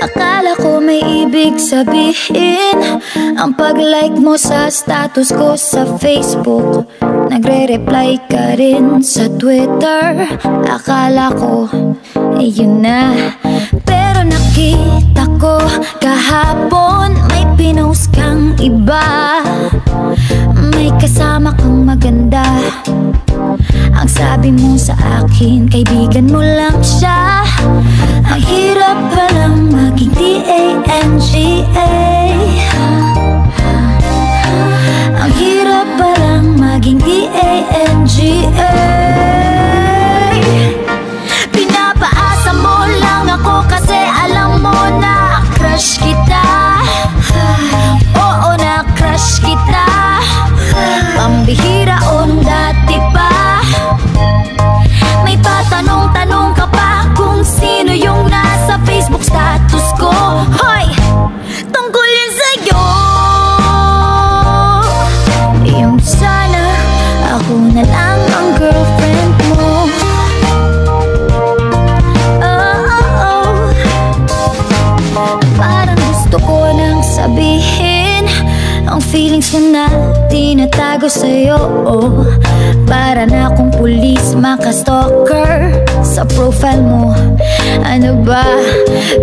Akala ko may ibig sabihin ang pag-like mo sa status ko sa Facebook. Nagre-reply ka rin sa Twitter. Akala ko yun na, pero nakita ko kahapon may pinost kang iba. May kasama kang maganda. Ang sabi mo sa akin, kaibigan mo lang siya. Ang hirap palang maging D-A-N-G-A. Ang hirap palang maging D-A-N-G-A. Pinapaasa mo lang ako kasi alam mo na crush kita. Oo, na crush kita. Pambihira o nung dati pa. May patanong-tanong ka pa kung sino yung nasa Facebook status ko. Hoy! Tungkol yun sa'yo. Yung sana ako na lang ang girlfriend mo. Parang gusto ko nang sabihin ang feelings ko na tinatago sa'yo. Para na akong pulis maka-stalker sa profile mo. Ano ba?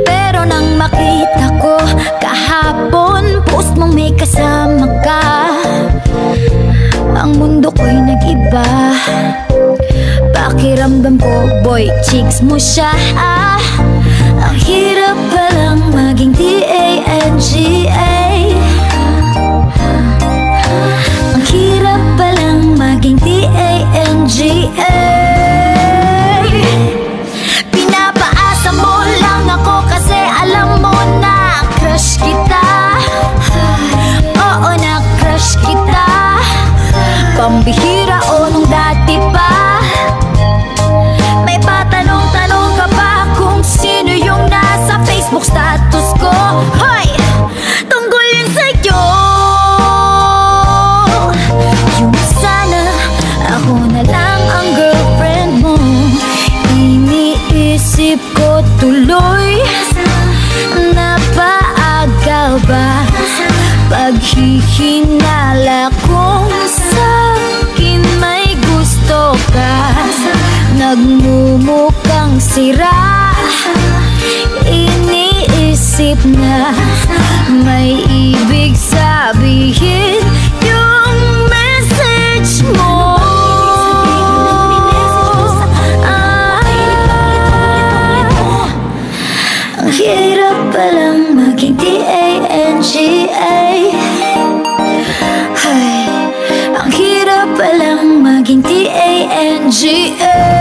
Pero nang makita ko kahapon post mong may kasama ka, ang mundo ko'y nag-iba. Pakiramdam ko, boy, chicks mo siya. Ang hirap palang maging D-A-N-G-A. Ang hirap palang maging D-A-N-G-A. Pinapaasa mo lang ako kasi alam mo na crush kita. Oo, na crush kita. Pambihira o nung dati pa. May patanong-tanong ka pa kung sino yung nasa Facebook status ko. Hoy! Tungkol yun sa'yo. Yung sana ako na lang ang girlfriend mo. Iniisip ko tuloy, napaaga ba paghihinala kung sa'kin may gusto ka. Nagmumukhang sira, iniisip na may ibig sabihin yung message mo. Ang hirap palang maging D-A-N-G-A. Ay, ang hirap palang maging D-A-N-G-A.